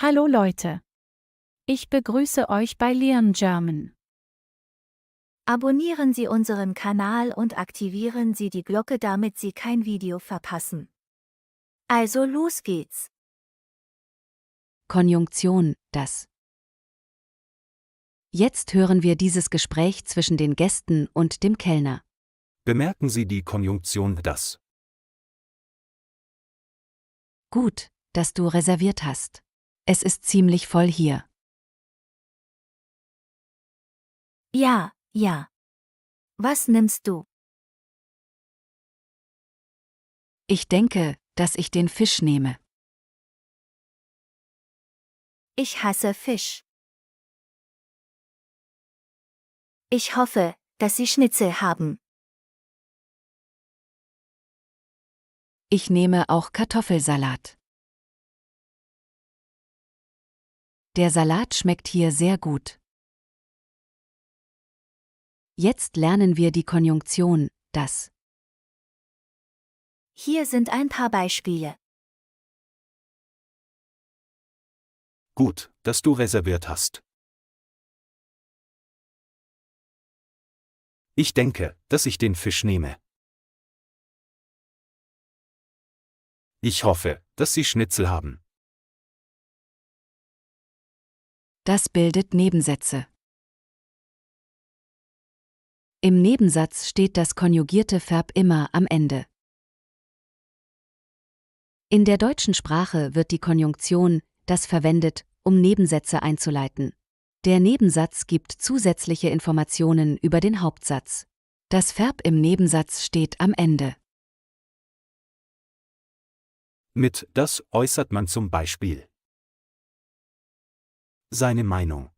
Hallo Leute. Ich begrüße euch bei Learn German. Abonnieren Sie unseren Kanal und aktivieren Sie die Glocke, damit Sie kein Video verpassen. Also los geht's. Konjunktion, das. Jetzt hören wir dieses Gespräch zwischen den Gästen und dem Kellner. Bemerken Sie die Konjunktion das. Gut, dass du reserviert hast. Es ist ziemlich voll hier. Ja, ja. Was nimmst du? Ich denke, dass ich den Fisch nehme. Ich hasse Fisch. Ich hoffe, dass Sie Schnitzel haben. Ich nehme auch Kartoffelsalat. Der Salat schmeckt hier sehr gut. Jetzt lernen wir die Konjunktion, das. Hier sind ein paar Beispiele. Gut, dass du reserviert hast. Ich denke, dass ich den Fisch nehme. Ich hoffe, dass Sie Schnitzel haben. Das bildet Nebensätze. Im Nebensatz steht das konjugierte Verb immer am Ende. In der deutschen Sprache wird die Konjunktion das verwendet, um Nebensätze einzuleiten. Der Nebensatz gibt zusätzliche Informationen über den Hauptsatz. Das Verb im Nebensatz steht am Ende. Mit das äußert man zum Beispiel seine Meinung.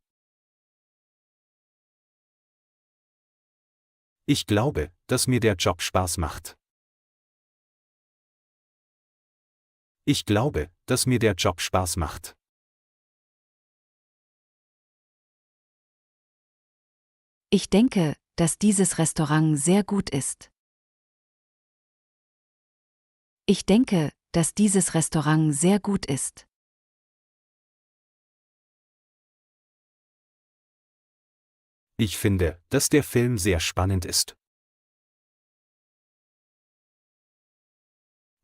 Ich glaube, dass mir der Job Spaß macht. Ich glaube, dass mir der Job Spaß macht. Ich denke, dass dieses Restaurant sehr gut ist. Ich denke, dass dieses Restaurant sehr gut ist. Ich finde, dass der Film sehr spannend ist.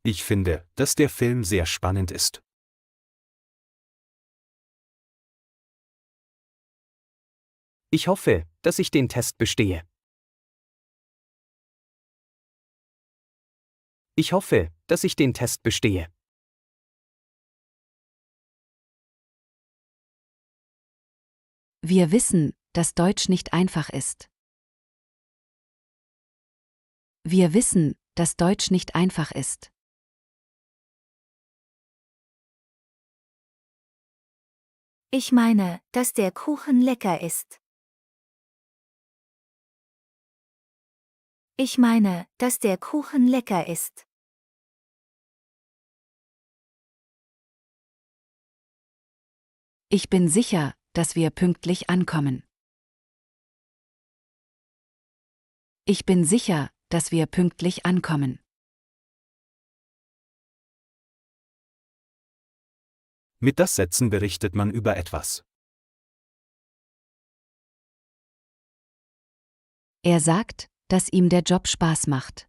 Ich finde, dass der Film sehr spannend ist. Ich hoffe, dass ich den Test bestehe. Ich hoffe, dass ich den Test bestehe. Wir wissen, dass Deutsch nicht einfach ist. Wir wissen, dass Deutsch nicht einfach ist. Ich meine, dass der Kuchen lecker ist. Ich meine, dass der Kuchen lecker ist. Ich bin sicher, dass wir pünktlich ankommen. Ich bin sicher, dass wir pünktlich ankommen. Mit das Sätzen berichtet man über etwas. Er sagt, dass ihm der Job Spaß macht.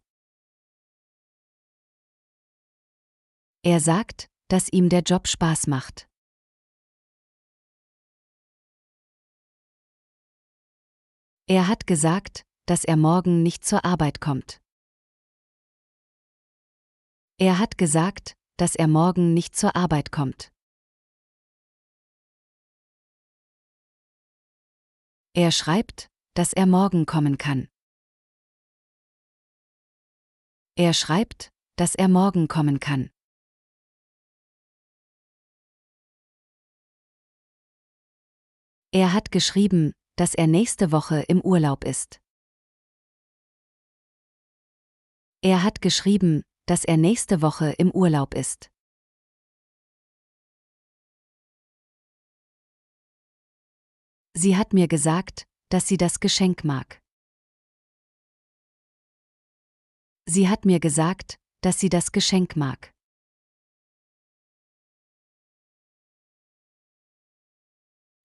Er sagt, dass ihm der Job Spaß macht. Er hat gesagt, dass er morgen nicht zur Arbeit kommt. Er hat gesagt, dass er morgen nicht zur Arbeit kommt. Er schreibt, dass er morgen kommen kann. Er schreibt, dass er morgen kommen kann. Er hat geschrieben, dass er nächste Woche im Urlaub ist. Er hat geschrieben, dass er nächste Woche im Urlaub ist. Sie hat mir gesagt, dass sie das Geschenk mag. Sie hat mir gesagt, dass sie das Geschenk mag.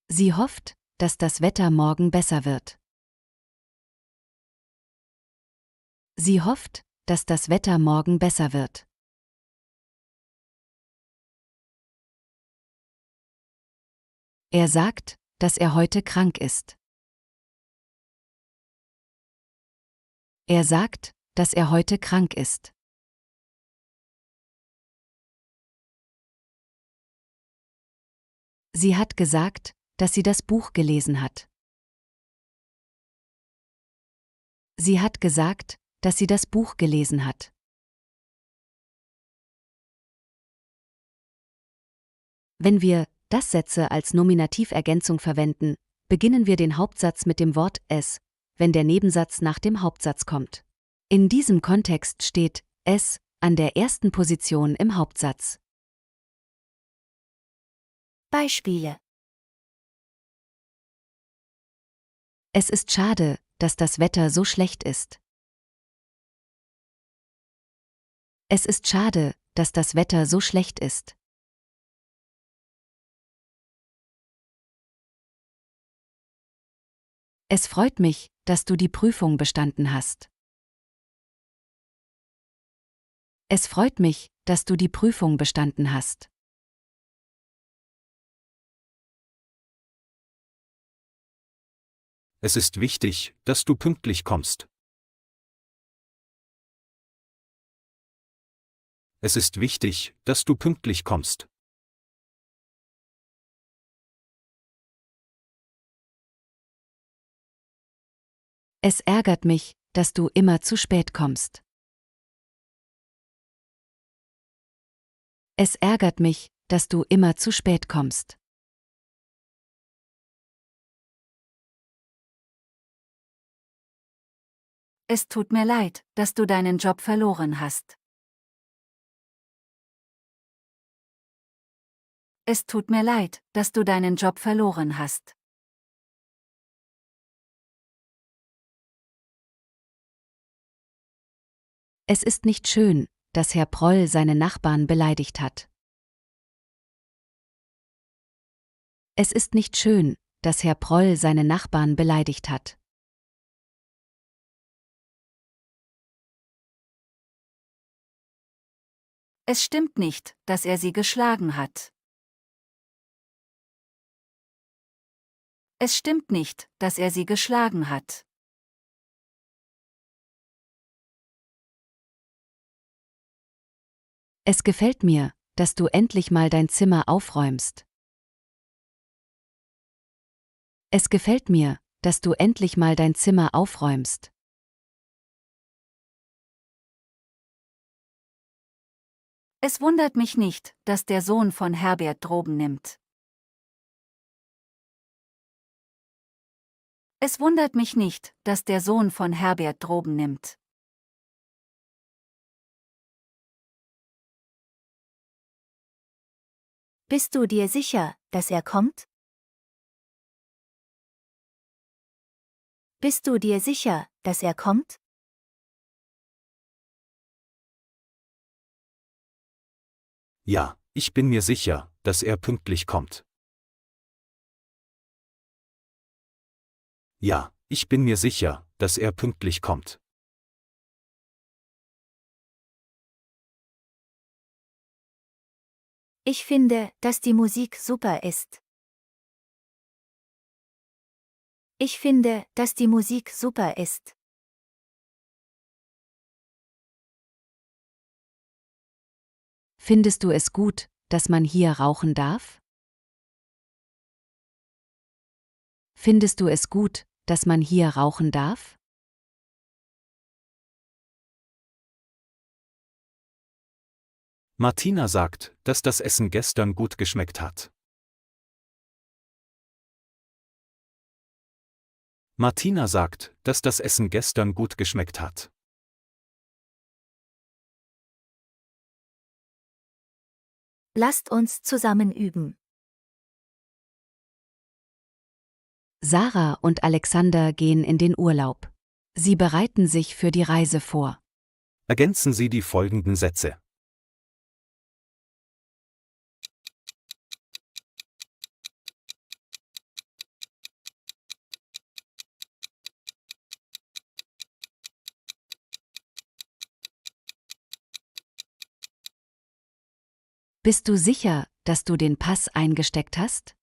Sie hofft, dass das Wetter morgen besser wird. Sie hofft, dass das Wetter morgen besser wird. Er sagt, dass er heute krank ist. Er sagt, dass er heute krank ist. Sie hat gesagt, dass sie das Buch gelesen hat. Sie hat gesagt, dass sie das Buch gelesen hat. Wenn wir das-Sätze als Nominativergänzung verwenden, beginnen wir den Hauptsatz mit dem Wort es, wenn der Nebensatz nach dem Hauptsatz kommt. In diesem Kontext steht es an der ersten Position im Hauptsatz. Beispiele. Es ist schade, dass das Wetter so schlecht ist. Es ist schade, dass das Wetter so schlecht ist. Es freut mich, dass du die Prüfung bestanden hast. Es freut mich, dass du die Prüfung bestanden hast. Es ist wichtig, dass du pünktlich kommst. Es ist wichtig, dass du pünktlich kommst. Es ärgert mich, dass du immer zu spät kommst. Es ärgert mich, dass du immer zu spät kommst. Es tut mir leid, dass du deinen Job verloren hast. Es tut mir leid, dass du deinen Job verloren hast. Es ist nicht schön, dass Herr Proll seine Nachbarn beleidigt hat. Es ist nicht schön, dass Herr Proll seine Nachbarn beleidigt hat. Es stimmt nicht, dass er sie geschlagen hat. Es stimmt nicht, dass er sie geschlagen hat. Es gefällt mir, dass du endlich mal dein Zimmer aufräumst. Es gefällt mir, dass du endlich mal dein Zimmer aufräumst. Es wundert mich nicht, dass der Sohn von Herbert Drogen nimmt. Es wundert mich nicht, dass der Sohn von Herbert Drogen nimmt. Bist du dir sicher, dass er kommt? Bist du dir sicher, dass er kommt? Ja, ich bin mir sicher, dass er pünktlich kommt. Ja, ich bin mir sicher, dass er pünktlich kommt. Ich finde, dass die Musik super ist. Ich finde, dass die Musik super ist. Findest du es gut, dass man hier rauchen darf? Findest du es gut, dass man hier rauchen darf? Martina sagt, dass das Essen gestern gut geschmeckt hat. Martina sagt, dass das Essen gestern gut geschmeckt hat. Lasst uns zusammen üben. Sarah und Alexander gehen in den Urlaub. Sie bereiten sich für die Reise vor. Ergänzen Sie die folgenden Sätze. Bist du sicher, dass du den Pass eingesteckt hast?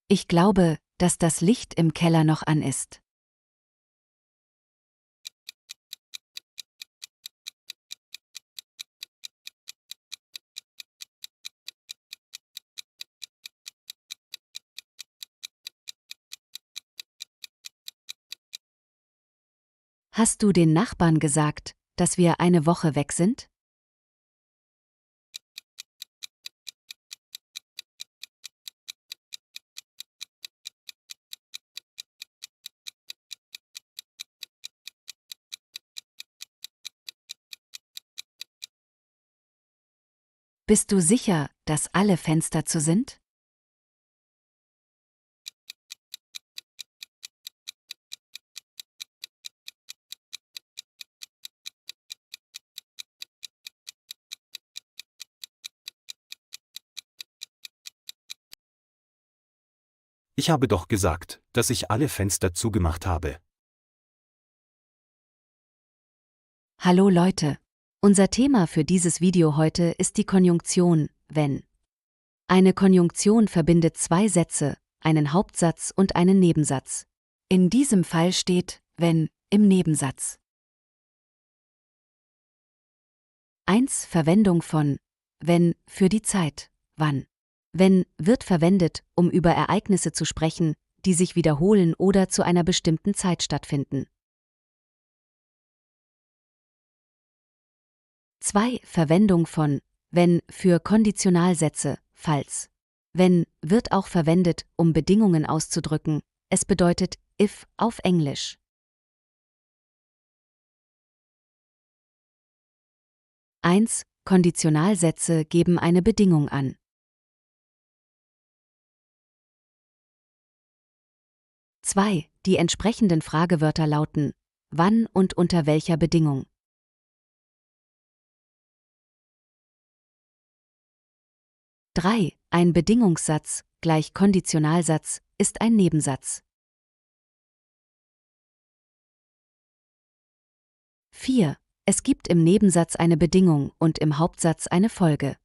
Ich glaube, dass das Licht im Keller noch an ist. Hast du den Nachbarn gesagt, dass wir eine Woche weg sind? Bist du sicher, dass alle Fenster zu sind? Ich habe doch gesagt, dass ich alle Fenster zugemacht habe. Hallo Leute! Unser Thema für dieses Video heute ist die Konjunktion, wenn. Eine Konjunktion verbindet zwei Sätze, einen Hauptsatz und einen Nebensatz. In diesem Fall steht wenn im Nebensatz. 1. Verwendung von wenn für die Zeit, wann. Wenn wird verwendet, um über Ereignisse zu sprechen, die sich wiederholen oder zu einer bestimmten Zeit stattfinden. 2. Verwendung von wenn für Konditionalsätze, falls. Wenn wird auch verwendet, um Bedingungen auszudrücken, es bedeutet if auf Englisch. 1. Konditionalsätze geben eine Bedingung an. 2. Die entsprechenden Fragewörter lauten wann und unter welcher Bedingung. 3. Ein Bedingungssatz gleich Konditionalsatz ist ein Nebensatz. 4. Es gibt im Nebensatz eine Bedingung und im Hauptsatz eine Folge.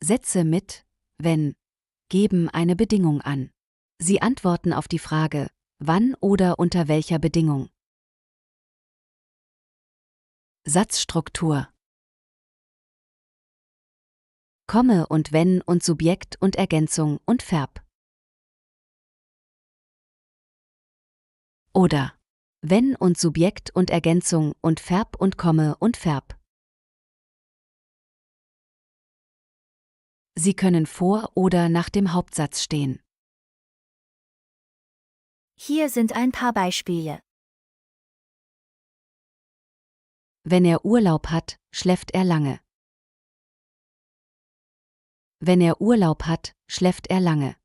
Sätze mit wenn geben eine Bedingung an. Sie antworten auf die Frage wann oder unter welcher Bedingung. Satzstruktur. Komme und wenn und Subjekt und Ergänzung und Verb. Oder wenn und Subjekt und Ergänzung und Verb und Komme und Verb. Sie können vor oder nach dem Hauptsatz stehen. Hier sind ein paar Beispiele. Wenn er Urlaub hat, schläft er lange. Wenn er Urlaub hat, schläft er lange.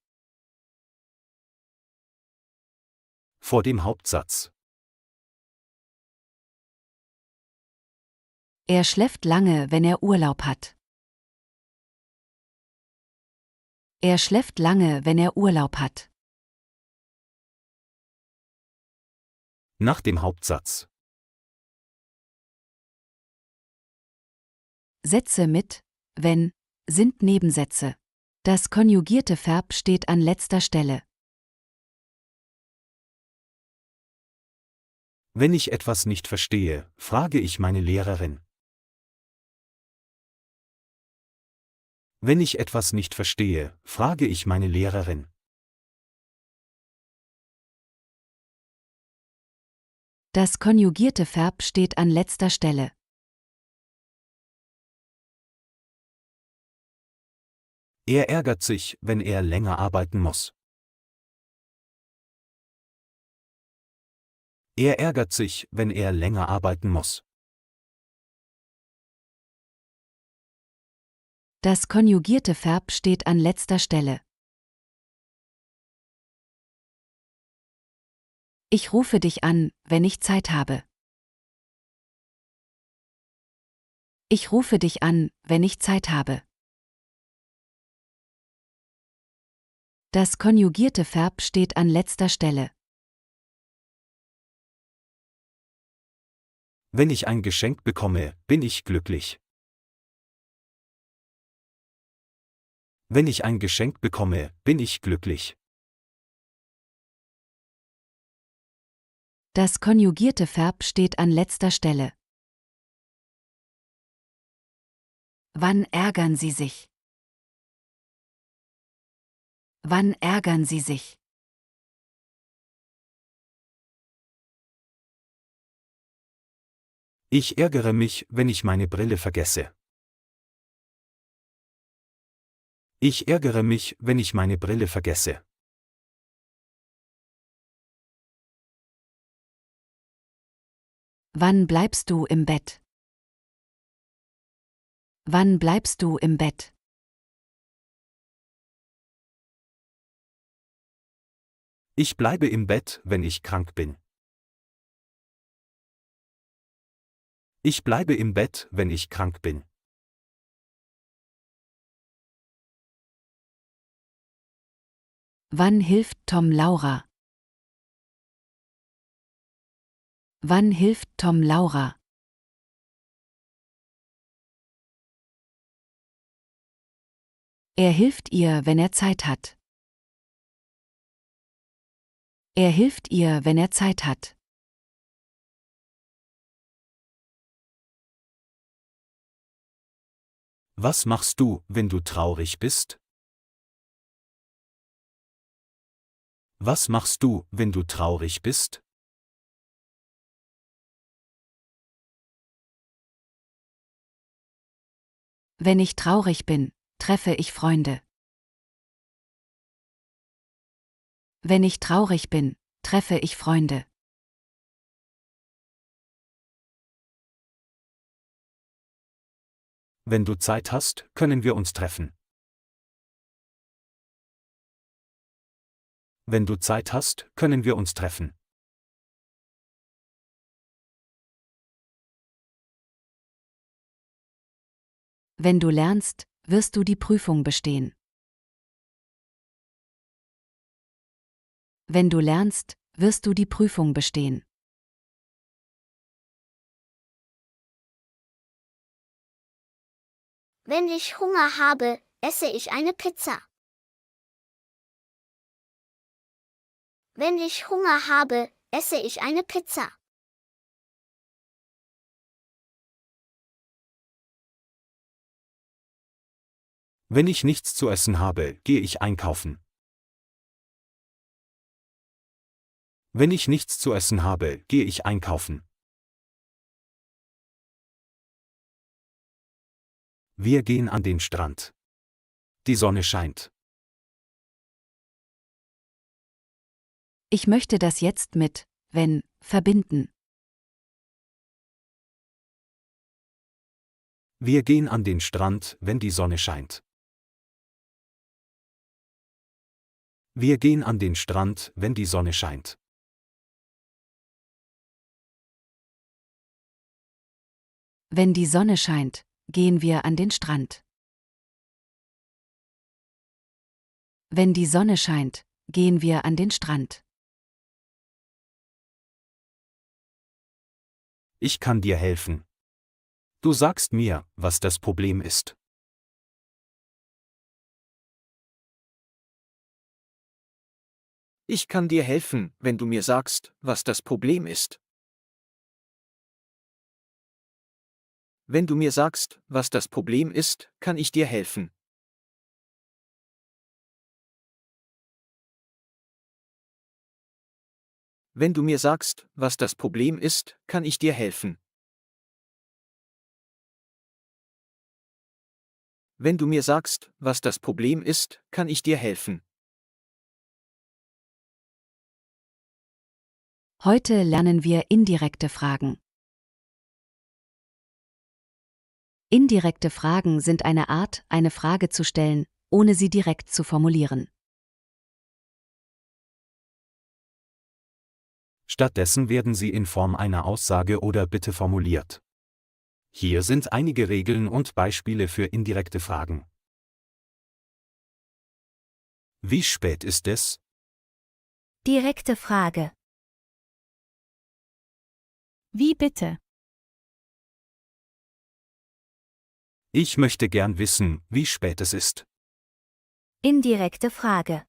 Vor dem Hauptsatz. Er schläft lange, wenn er Urlaub hat. Er schläft lange, wenn er Urlaub hat. Nach dem Hauptsatz. Sätze mit wenn sind Nebensätze. Das konjugierte Verb steht an letzter Stelle. Wenn ich etwas nicht verstehe, frage ich meine Lehrerin. Wenn ich etwas nicht verstehe, frage ich meine Lehrerin. Das konjugierte Verb steht an letzter Stelle. Er ärgert sich, wenn er länger arbeiten muss. Er ärgert sich, wenn er länger arbeiten muss. Das konjugierte Verb steht an letzter Stelle. Ich rufe dich an, wenn ich Zeit habe. Ich rufe dich an, wenn ich Zeit habe. Das konjugierte Verb steht an letzter Stelle. Wenn ich ein Geschenk bekomme, bin ich glücklich. Wenn ich ein Geschenk bekomme, bin ich glücklich. Das konjugierte Verb steht an letzter Stelle. Wann ärgern Sie sich? Wann ärgern Sie sich? Ich ärgere mich, wenn ich meine Brille vergesse. Ich ärgere mich, wenn ich meine Brille vergesse. Wann bleibst du im Bett? Wann bleibst du im Bett? Ich bleibe im Bett, wenn ich krank bin. Ich bleibe im Bett, wenn ich krank bin. Wann hilft Tom Laura? Wann hilft Tom Laura? Er hilft ihr, wenn er Zeit hat. Er hilft ihr, wenn er Zeit hat. Was machst du, wenn du traurig bist? Was machst du, wenn du traurig bist? Wenn ich traurig bin, treffe ich Freunde. Wenn ich traurig bin, treffe ich Freunde. Wenn du Zeit hast, können wir uns treffen. Wenn du Zeit hast, können wir uns treffen. Wenn du lernst, wirst du die Prüfung bestehen. Wenn du lernst, wirst du die Prüfung bestehen. Wenn ich Hunger habe, esse ich eine Pizza. Wenn ich Hunger habe, esse ich eine Pizza. Wenn ich nichts zu essen habe, gehe ich einkaufen. Wenn ich nichts zu essen habe, gehe ich einkaufen. Wir gehen an den Strand. Die Sonne scheint. Ich möchte das jetzt mit wenn verbinden. Wir gehen an den Strand, wenn die Sonne scheint. Wir gehen an den Strand, wenn die Sonne scheint. Wenn die Sonne scheint, gehen wir an den Strand. Wenn die Sonne scheint, gehen wir an den Strand. Ich kann dir helfen. Du sagst mir, was das Problem ist. Ich kann dir helfen, wenn du mir sagst, was das Problem ist. Wenn du mir sagst, was das Problem ist, kann ich dir helfen. Wenn du mir sagst, was das Problem ist, kann ich dir helfen. Wenn du mir sagst, was das Problem ist, kann ich dir helfen. Heute lernen wir indirekte Fragen. Indirekte Fragen sind eine Art, eine Frage zu stellen, ohne sie direkt zu formulieren. Stattdessen werden sie in Form einer Aussage oder Bitte formuliert. Hier sind einige Regeln und Beispiele für indirekte Fragen. Wie spät ist es? Direkte Frage. Wie bitte? Ich möchte gern wissen, wie spät es ist. Indirekte Frage.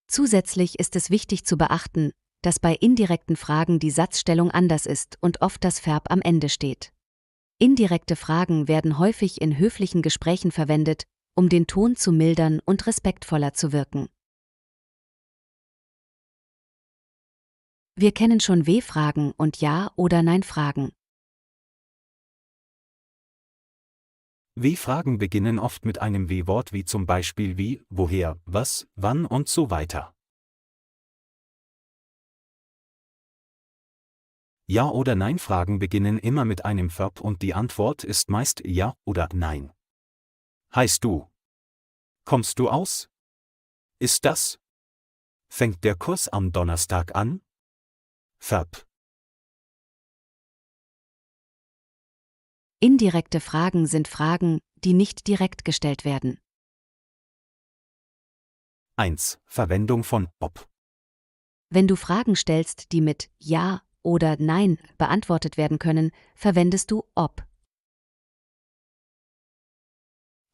Zusätzlich ist es wichtig zu beachten, dass bei indirekten Fragen die Satzstellung anders ist und oft das Verb am Ende steht. Indirekte Fragen werden häufig in höflichen Gesprächen verwendet, um den Ton zu mildern und respektvoller zu wirken. Wir kennen schon W-Fragen und Ja- oder Nein-Fragen. W-Fragen beginnen oft mit einem W-Wort wie zum Beispiel wie, woher, was, wann und so weiter. Ja- oder Nein-Fragen beginnen immer mit einem Verb und die Antwort ist meist Ja oder Nein. Heißt du? Kommst du aus? Ist das? Fängt der Kurs am Donnerstag an? Verb. Indirekte Fragen sind Fragen, die nicht direkt gestellt werden. 1. Verwendung von ob. Wenn du Fragen stellst, die mit Ja oder Nein beantwortet werden können, verwendest du ob.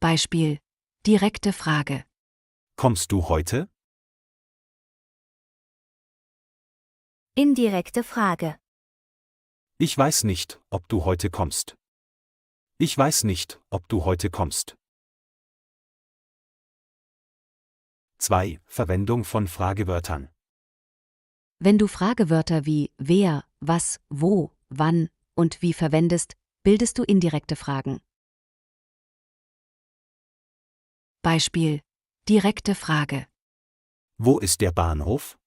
Beispiel: Direkte Frage. Kommst du heute? Indirekte Frage. Ich weiß nicht, ob du heute kommst. Ich weiß nicht, ob du heute kommst. 2. Verwendung von Fragewörtern. Wenn du Fragewörter wie wer, was, wo, wann und wie verwendest, bildest du indirekte Fragen. Beispiel: Direkte Frage. Wo ist der Bahnhof?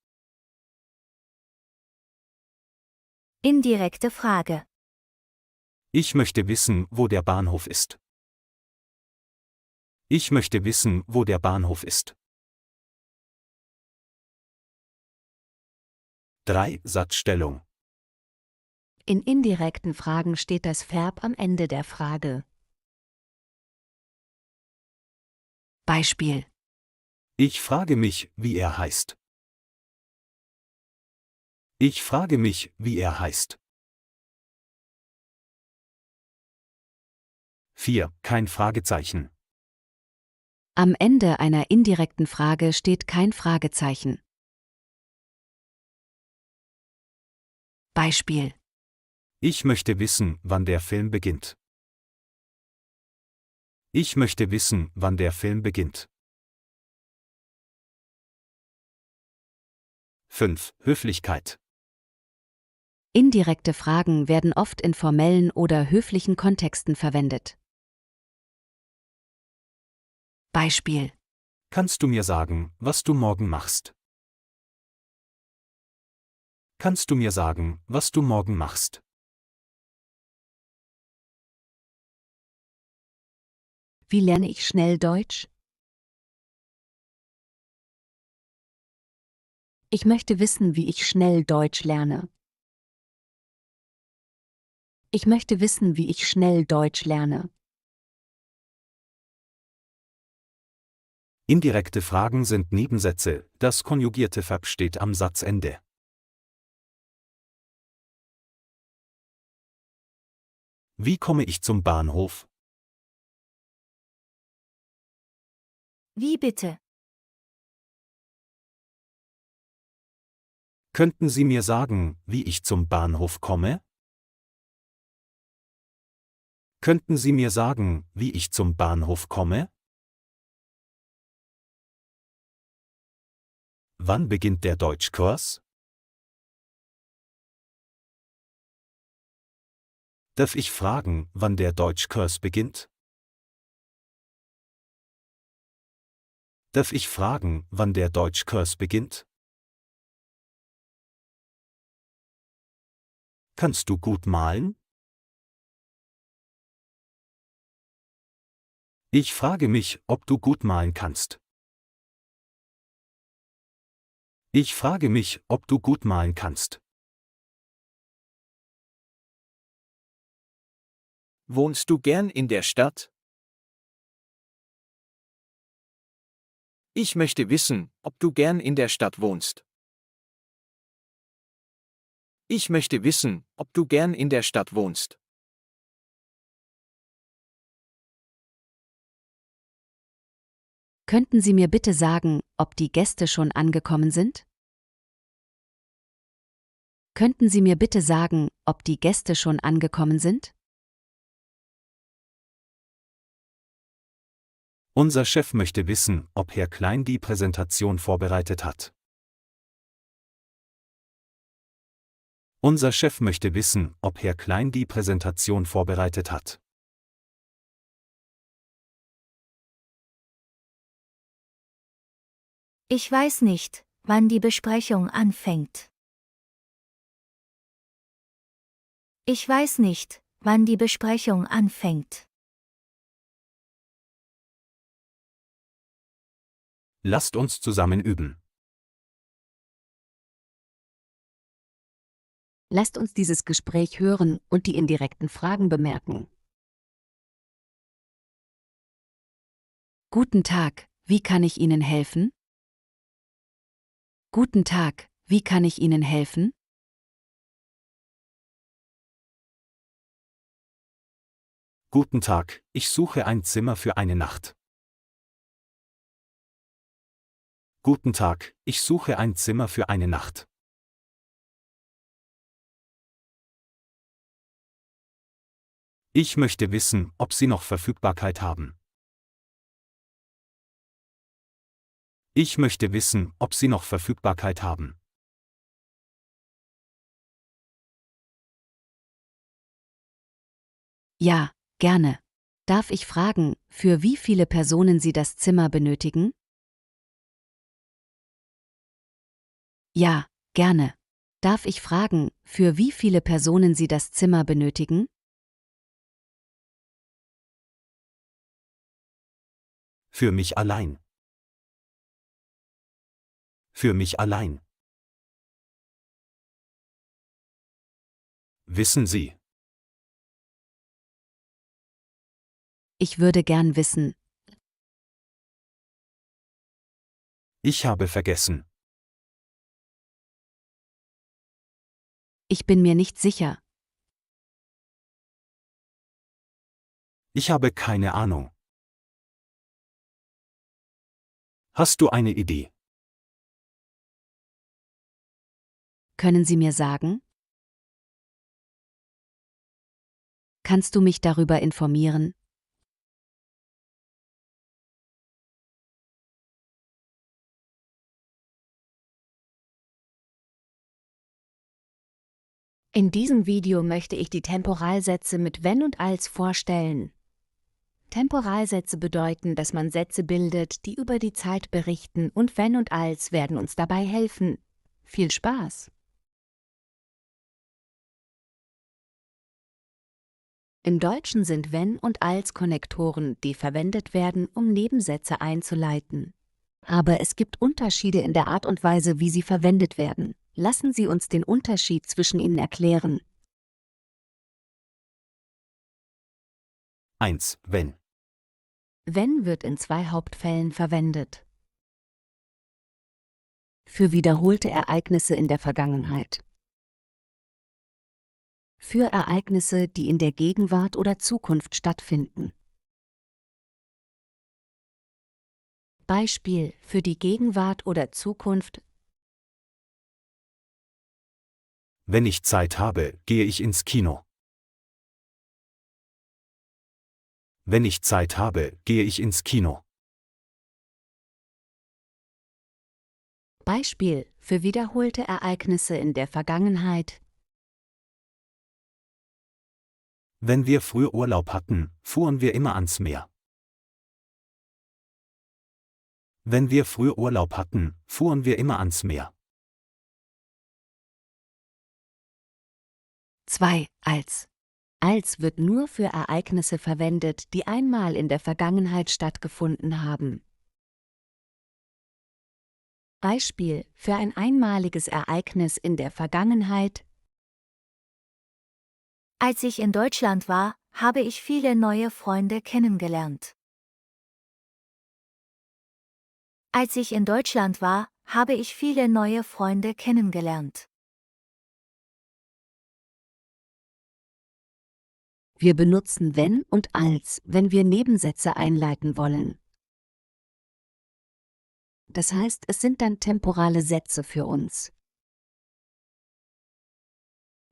Indirekte Frage. Ich möchte wissen, wo der Bahnhof ist. Ich möchte wissen, wo der Bahnhof ist. 3. Satzstellung. In indirekten Fragen steht das Verb am Ende der Frage. Beispiel: Ich frage mich, wie er heißt. Ich frage mich, wie er heißt. 4. Kein Fragezeichen. Am Ende einer indirekten Frage steht kein Fragezeichen. Beispiel: Ich möchte wissen, wann der Film beginnt. Ich möchte wissen, wann der Film beginnt. 5. Höflichkeit. Indirekte Fragen werden oft in formellen oder höflichen Kontexten verwendet. Beispiel: Kannst du mir sagen, was du morgen machst? Kannst du mir sagen, was du morgen machst? Wie lerne ich schnell Deutsch? Ich möchte wissen, wie ich schnell Deutsch lerne. Ich möchte wissen, wie ich schnell Deutsch lerne. Indirekte Fragen sind Nebensätze, das konjugierte Verb steht am Satzende. Wie komme ich zum Bahnhof? Wie bitte? Könnten Sie mir sagen, wie ich zum Bahnhof komme? Könnten Sie mir sagen, wie ich zum Bahnhof komme? Wann beginnt der Deutschkurs? Darf ich fragen, wann der Deutschkurs beginnt? Darf ich fragen, wann der Deutschkurs beginnt? Kannst du gut malen? Ich frage mich, ob du gut malen kannst. Ich frage mich, ob du gut malen kannst. Wohnst du gern in der Stadt? Ich möchte wissen, ob du gern in der Stadt wohnst. Ich möchte wissen, ob du gern in der Stadt wohnst. Könnten Sie mir bitte sagen, ob die Gäste schon angekommen sind? Könnten Sie mir bitte sagen, ob die Gäste schon angekommen sind? Unser Chef möchte wissen, ob Herr Klein die Präsentation vorbereitet hat. Unser Chef möchte wissen, ob Herr Klein die Präsentation vorbereitet hat. Ich weiß nicht, wann die Besprechung anfängt. Ich weiß nicht, wann die Besprechung anfängt. Lasst uns zusammen üben. Lasst uns dieses Gespräch hören und die indirekten Fragen bemerken. Guten Tag, wie kann ich Ihnen helfen? Guten Tag, wie kann ich Ihnen helfen? Guten Tag, ich suche ein Zimmer für eine Nacht. Guten Tag, ich suche ein Zimmer für eine Nacht. Ich möchte wissen, ob Sie noch Verfügbarkeit haben. Ich möchte wissen, ob Sie noch Verfügbarkeit haben. Ja, gerne. Darf ich fragen, für wie viele Personen Sie das Zimmer benötigen? Ja, gerne. Darf ich fragen, für wie viele Personen Sie das Zimmer benötigen? Für mich allein. Für mich allein. Wissen Sie? Ich würde gern wissen. Ich habe vergessen. Ich bin mir nicht sicher. Ich habe keine Ahnung. Hast du eine Idee? Können Sie mir sagen? Kannst du mich darüber informieren? In diesem Video möchte ich die Temporalsätze mit wenn und als vorstellen. Temporalsätze bedeuten, dass man Sätze bildet, die über die Zeit berichten, und wenn und als werden uns dabei helfen. Viel Spaß! Im Deutschen sind wenn und als Konnektoren, die verwendet werden, um Nebensätze einzuleiten. Aber es gibt Unterschiede in der Art und Weise, wie sie verwendet werden. Lassen Sie uns den Unterschied zwischen ihnen erklären. 1. Wenn. Wenn wird in 2 Hauptfällen verwendet. Für wiederholte Ereignisse in der Vergangenheit. Für Ereignisse, die in der Gegenwart oder Zukunft stattfinden. Beispiel für die Gegenwart oder Zukunft: Wenn ich Zeit habe, gehe ich ins Kino. Wenn ich Zeit habe, gehe ich ins Kino. Beispiel für wiederholte Ereignisse in der Vergangenheit: Wenn wir früher Urlaub hatten, fuhren wir immer ans Meer. Wenn wir früher Urlaub hatten, fuhren wir immer ans Meer. 2. Als. Als wird nur für Ereignisse verwendet, die einmal in der Vergangenheit stattgefunden haben. Beispiel für ein einmaliges Ereignis in der Vergangenheit: Als ich in Deutschland war, habe ich viele neue Freunde kennengelernt. Als ich in Deutschland war, habe ich viele neue Freunde kennengelernt. Wir benutzen wenn und als, wenn wir Nebensätze einleiten wollen. Das heißt, es sind dann temporale Sätze für uns.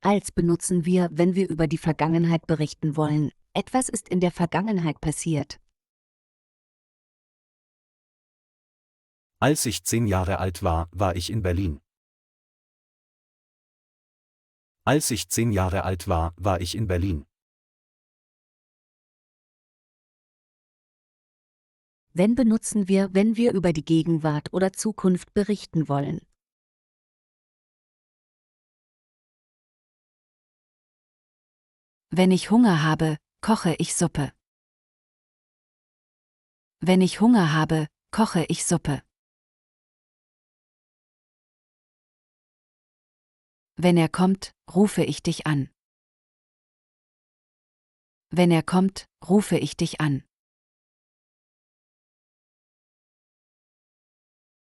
Als benutzen wir, wenn wir über die Vergangenheit berichten wollen. Etwas ist in der Vergangenheit passiert. Als ich 10 Jahre alt war, war ich in Berlin. Als ich 10 Jahre alt war, war ich in Berlin. Wenn benutzen wir, wenn wir über die Gegenwart oder Zukunft berichten wollen. Wenn ich Hunger habe, koche ich Suppe. Wenn ich Hunger habe, koche ich Suppe. Wenn er kommt, rufe ich dich an. Wenn er kommt, rufe ich dich an.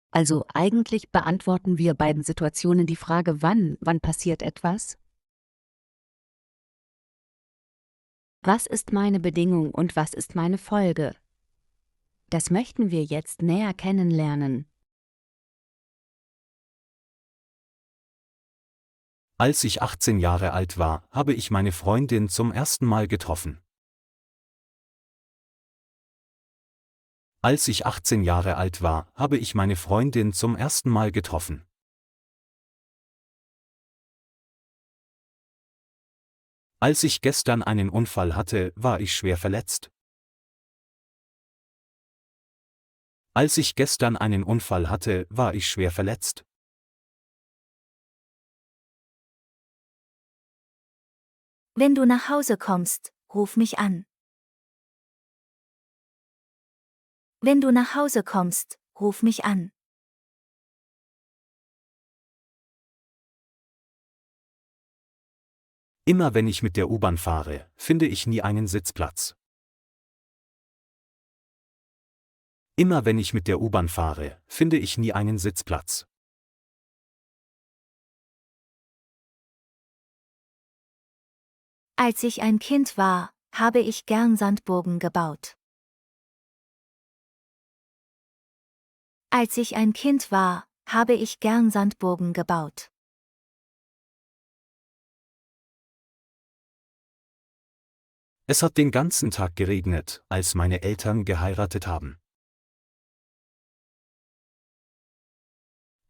Also eigentlich beantworten wir beiden Situationen die Frage wann passiert etwas? Was ist meine Bedingung und was ist meine Folge? Das möchten wir jetzt näher kennenlernen. Als ich 18 Jahre alt war, habe ich meine Freundin zum ersten Mal getroffen. Als ich 18 Jahre alt war, habe ich meine Freundin zum ersten Mal getroffen. Als ich gestern einen Unfall hatte, war ich schwer verletzt. Als ich gestern einen Unfall hatte, war ich schwer verletzt. Wenn du nach Hause kommst, ruf mich an. Wenn du nach Hause kommst, ruf mich an. Immer wenn ich mit der U-Bahn fahre, finde ich nie einen Sitzplatz. Immer wenn ich mit der U-Bahn fahre, finde ich nie einen Sitzplatz. Als ich ein Kind war, habe ich gern Sandburgen gebaut. Als ich ein Kind war, habe ich gern Sandburgen gebaut. Es hat den ganzen Tag geregnet, als meine Eltern geheiratet haben.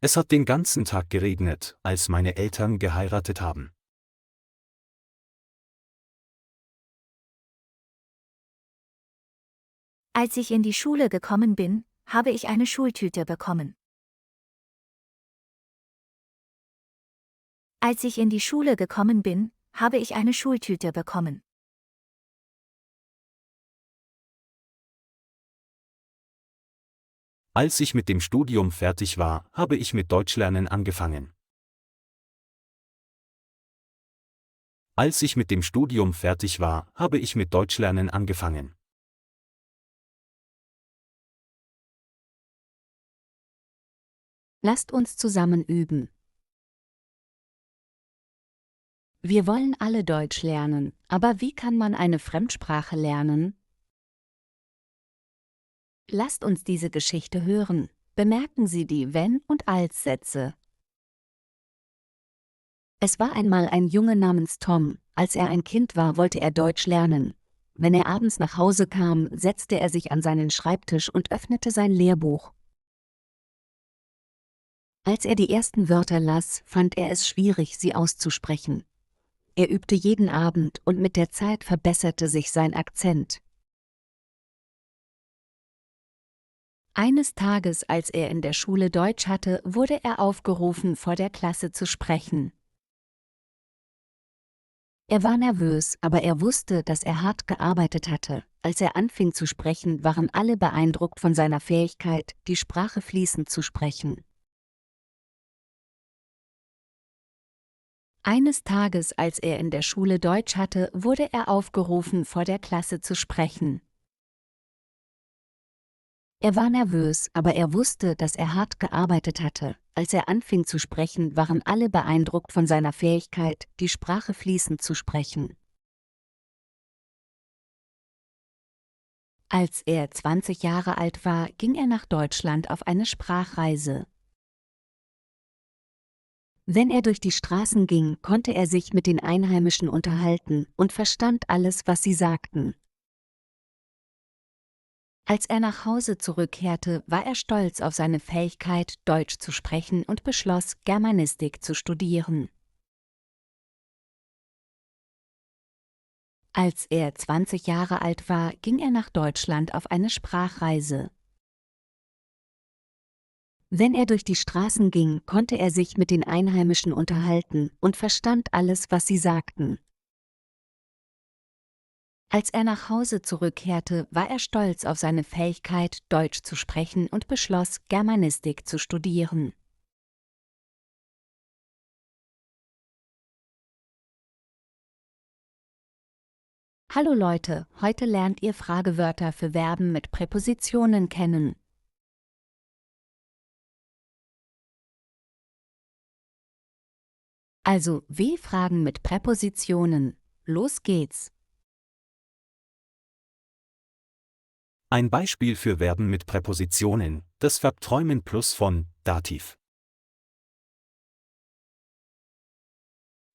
Es hat den ganzen Tag geregnet, als meine Eltern geheiratet haben. Als ich in die Schule gekommen bin, habe ich eine Schultüte bekommen. Als ich in die Schule gekommen bin, habe ich eine Schultüte bekommen. Als ich mit dem Studium fertig war, habe ich mit Deutschlernen angefangen. Als ich mit dem Studium fertig war, habe ich mit Deutschlernen angefangen. Lasst uns zusammen üben. Wir wollen alle Deutsch lernen, aber wie kann man eine Fremdsprache lernen? Lasst uns diese Geschichte hören. Bemerken Sie die Wenn- und Als-Sätze. Es war einmal ein Junge namens Tom. Als er ein Kind war, wollte er Deutsch lernen. Wenn er abends nach Hause kam, setzte er sich an seinen Schreibtisch und öffnete sein Lehrbuch. Als er die ersten Wörter las, fand er es schwierig, sie auszusprechen. Er übte jeden Abend und mit der Zeit verbesserte sich sein Akzent. Eines Tages, als er in der Schule Deutsch hatte, wurde er aufgerufen, vor der Klasse zu sprechen. Er war nervös, aber er wusste, dass er hart gearbeitet hatte. Als er anfing zu sprechen, waren alle beeindruckt von seiner Fähigkeit, die Sprache fließend zu sprechen. Eines Tages, als er in der Schule Deutsch hatte, wurde er aufgerufen, vor der Klasse zu sprechen. Er war nervös, aber er wusste, dass er hart gearbeitet hatte. Als er anfing zu sprechen, waren alle beeindruckt von seiner Fähigkeit, die Sprache fließend zu sprechen. Als er 20 Jahre alt war, ging er nach Deutschland auf eine Sprachreise. Wenn er durch die Straßen ging, konnte er sich mit den Einheimischen unterhalten und verstand alles, was sie sagten. Als er nach Hause zurückkehrte, war er stolz auf seine Fähigkeit, Deutsch zu sprechen und beschloss, Germanistik zu studieren. Als er 20 Jahre alt war, ging er nach Deutschland auf eine Sprachreise. Wenn er durch die Straßen ging, konnte er sich mit den Einheimischen unterhalten und verstand alles, was sie sagten. Als er nach Hause zurückkehrte, war er stolz auf seine Fähigkeit, Deutsch zu sprechen und beschloss, Germanistik zu studieren. Hallo Leute, heute lernt ihr Fragewörter für Verben mit Präpositionen kennen. Also W-Fragen mit Präpositionen. Los geht's! Ein Beispiel für Verben mit Präpositionen, das Verb träumen plus von Dativ.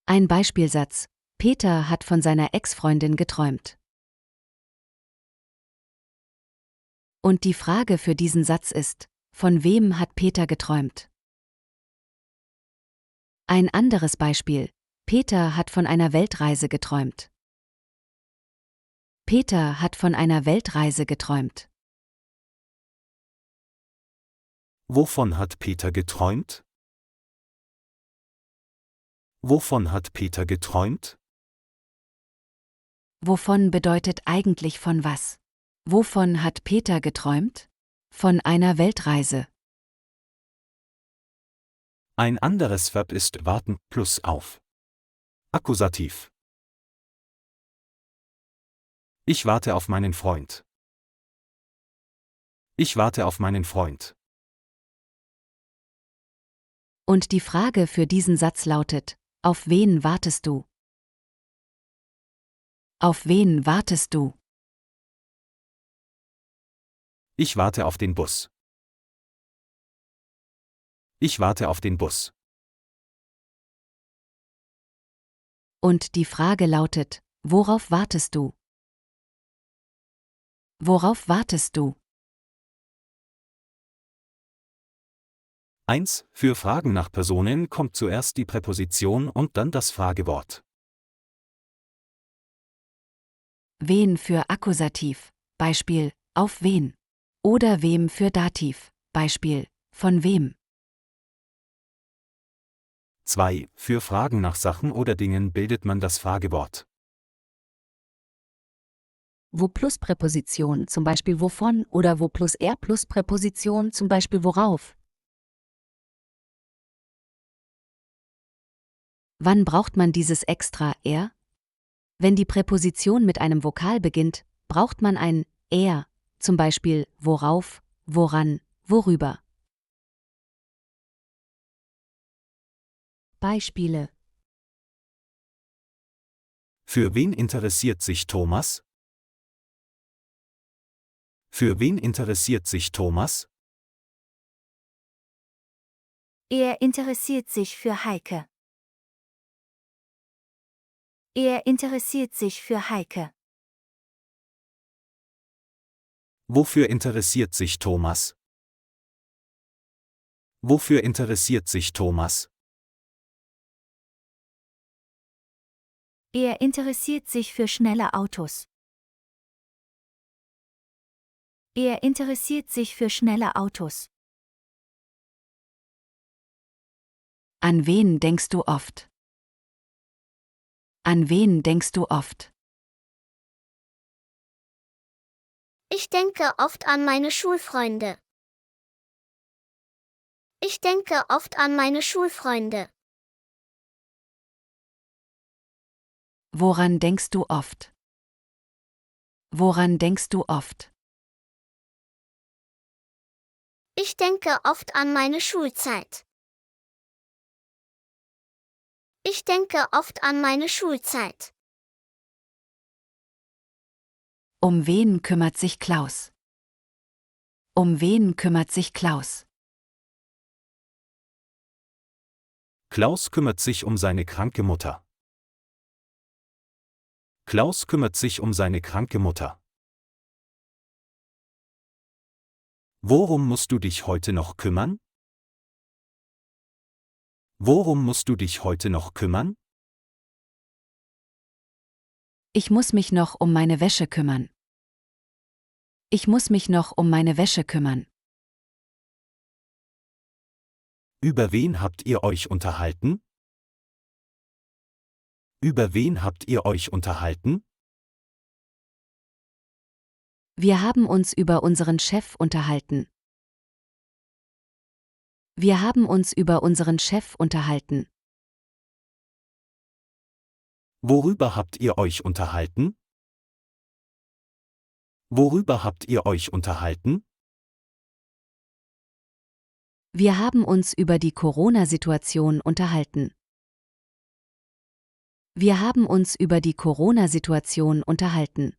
Ein Beispielsatz. Peter hat von seiner Ex-Freundin geträumt. Und die Frage für diesen Satz ist, von wem hat Peter geträumt? Ein anderes Beispiel. Peter hat von einer Weltreise geträumt. Peter hat von einer Weltreise geträumt. Wovon hat Peter geträumt? Wovon hat Peter geträumt? Wovon bedeutet eigentlich von was? Wovon hat Peter geträumt? Von einer Weltreise. Ein anderes Verb ist warten plus auf. Akkusativ. Ich warte auf meinen Freund. Ich warte auf meinen Freund. Und die Frage für diesen Satz lautet, auf wen wartest du? Auf wen wartest du? Ich warte auf den Bus. Ich warte auf den Bus. Und die Frage lautet, worauf wartest du? Worauf wartest du? 1. Für Fragen nach Personen kommt zuerst die Präposition und dann das Fragewort. Wen für Akkusativ, Beispiel, auf wen? Oder wem für Dativ, Beispiel, von wem? 2. Für Fragen nach Sachen oder Dingen bildet man das Fragewort. Wo plus Präposition, zum Beispiel wovon, oder wo plus R plus Präposition, zum Beispiel worauf. Wann braucht man dieses extra R? Wenn die Präposition mit einem Vokal beginnt, braucht man ein R, zum Beispiel worauf, woran, worüber. Beispiele. Für wen interessiert sich Thomas? Für wen interessiert sich Thomas? Er interessiert sich für Heike. Er interessiert sich für Heike. Wofür interessiert sich Thomas? Wofür interessiert sich Thomas? Er interessiert sich für schnelle Autos. Er interessiert sich für schnelle Autos. An wen denkst du oft? An wen denkst du oft? Ich denke oft an meine Schulfreunde. Ich denke oft an meine Schulfreunde. Woran denkst du oft? Woran denkst du oft? Ich denke oft an meine Schulzeit. Ich denke oft an meine Schulzeit. Um wen kümmert sich Klaus? Um wen kümmert sich Klaus? Klaus kümmert sich um seine kranke Mutter. Klaus kümmert sich um seine kranke Mutter. Worum musst du dich heute noch kümmern? Worum musst du dich heute noch kümmern? Ich muss mich noch um meine Wäsche kümmern. Ich muss mich noch um meine Wäsche kümmern. Über wen habt ihr euch unterhalten? Über wen habt ihr euch unterhalten? Wir haben uns über unseren Chef unterhalten. Wir haben uns über unseren Chef unterhalten. Worüber habt ihr euch unterhalten? Worüber habt ihr euch unterhalten? Wir haben uns über die Corona-Situation unterhalten. Wir haben uns über die Corona-Situation unterhalten.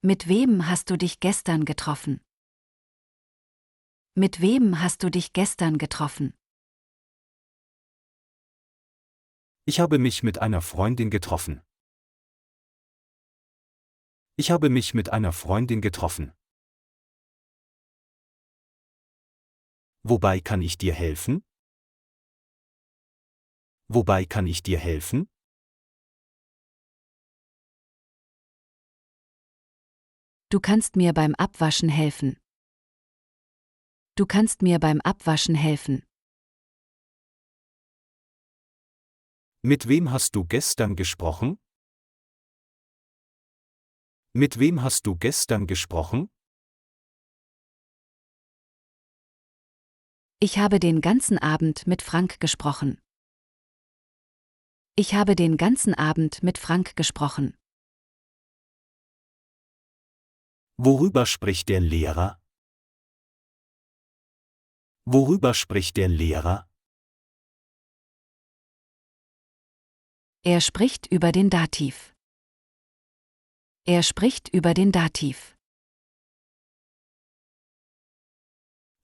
Mit wem hast du dich gestern getroffen? Mit wem hast du dich gestern getroffen? Ich habe mich mit einer Freundin getroffen. Ich habe mich mit einer Freundin getroffen. Wobei kann ich dir helfen? Wobei kann ich dir helfen? Du kannst mir beim Abwaschen helfen. Du kannst mir beim Abwaschen helfen. Mit wem hast du gestern gesprochen? Mit wem hast du gestern gesprochen? Ich habe den ganzen Abend mit Frank gesprochen. Ich habe den ganzen Abend mit Frank gesprochen. Worüber spricht der Lehrer? Worüber spricht der Lehrer? Er spricht über den Dativ. Er spricht über den Dativ.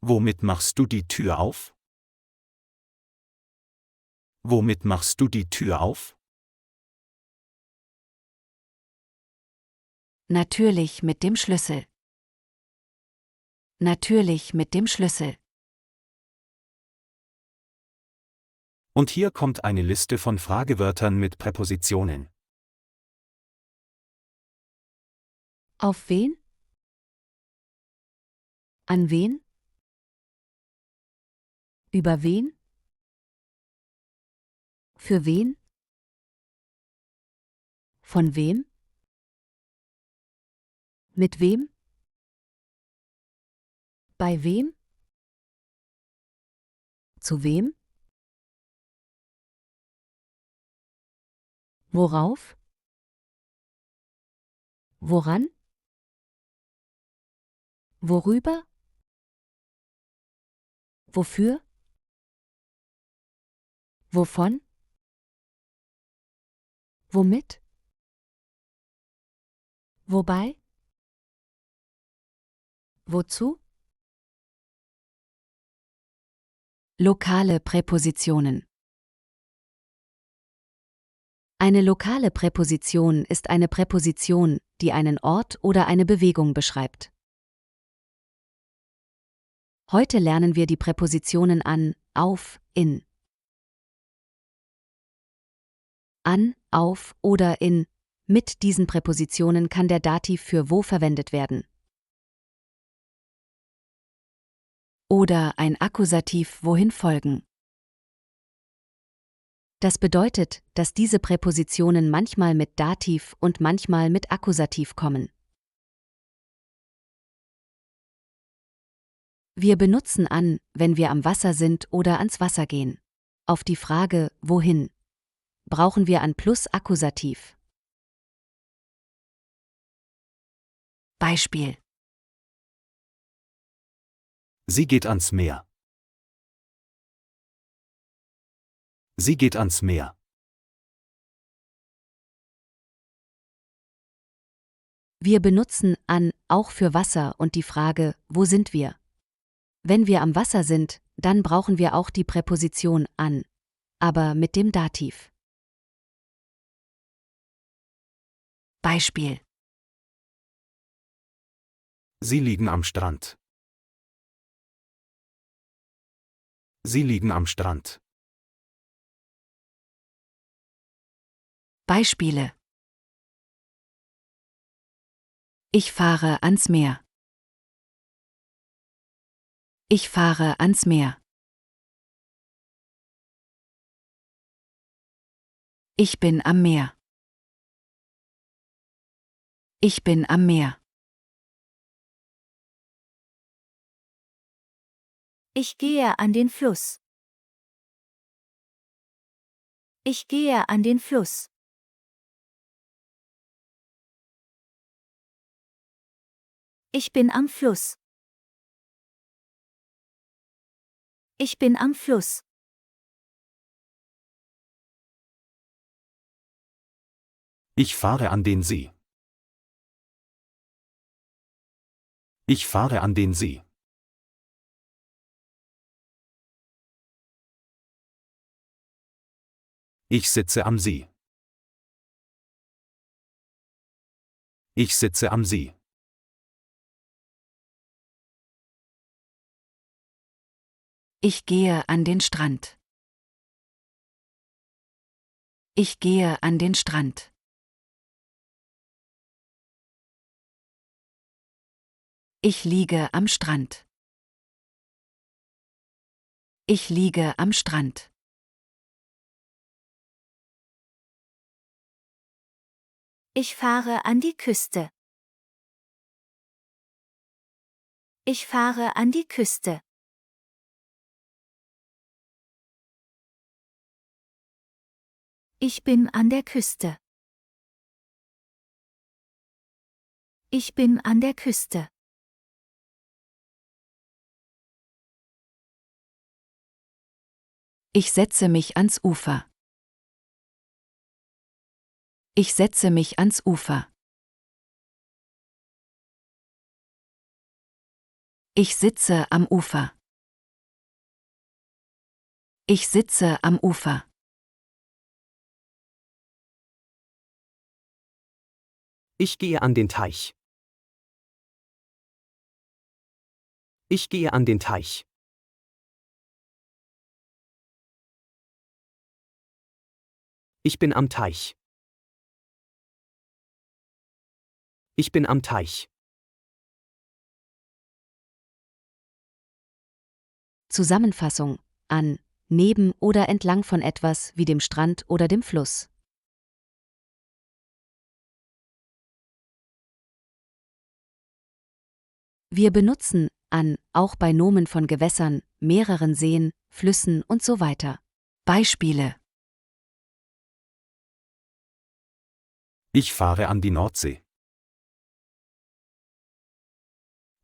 Womit machst du die Tür auf? Womit machst du die Tür auf? Natürlich mit dem Schlüssel. Natürlich mit dem Schlüssel. Und hier kommt eine Liste von Fragewörtern mit Präpositionen. Auf wen? An wen? Über wen? Für wen? Von wem? Mit wem? Bei wem? Zu wem? Worauf? Woran? Worüber? Wofür? Wovon? Womit? Wobei? Wozu? Lokale Präpositionen. Eine lokale Präposition ist eine Präposition, die einen Ort oder eine Bewegung beschreibt. Heute lernen wir die Präpositionen an, auf, in. An, auf oder in. Mit diesen Präpositionen kann der Dativ für wo verwendet werden. Oder ein Akkusativ wohin folgen. Das bedeutet, dass diese Präpositionen manchmal mit Dativ und manchmal mit Akkusativ kommen. Wir benutzen an, wenn wir am Wasser sind oder ans Wasser gehen. Auf die Frage, wohin? brauchen wir an plus Akkusativ. Beispiel: Sie geht ans Meer. Sie geht ans Meer. Wir benutzen an auch für Wasser und die Frage, wo sind wir? Wenn wir am Wasser sind, dann brauchen wir auch die Präposition an, aber mit dem Dativ. Beispiel: Sie liegen am Strand. Sie liegen am Strand. Beispiele: Ich fahre ans Meer. Ich fahre ans Meer. Ich bin am Meer. Ich bin am Meer. Ich gehe an den Fluss. Ich gehe an den Fluss. Ich bin am Fluss. Ich bin am Fluss. Ich fahre an den See. Ich fahre an den See. Ich sitze am See. Ich sitze am See. Ich gehe an den Strand. Ich gehe an den Strand. Ich liege am Strand. Ich liege am Strand. Ich fahre an die Küste. Ich fahre an die Küste. Ich bin an der Küste. Ich bin an der Küste. Ich setze mich ans Ufer. Ich setze mich ans Ufer. Ich sitze am Ufer. Ich sitze am Ufer. Ich gehe an den Teich. Ich gehe an den Teich. Ich bin am Teich. Ich bin am Teich. Zusammenfassung: an, neben oder entlang von etwas wie dem Strand oder dem Fluss. Wir benutzen an auch bei Nomen von Gewässern, mehreren Seen, Flüssen und so weiter. Beispiele: Ich fahre an die Nordsee.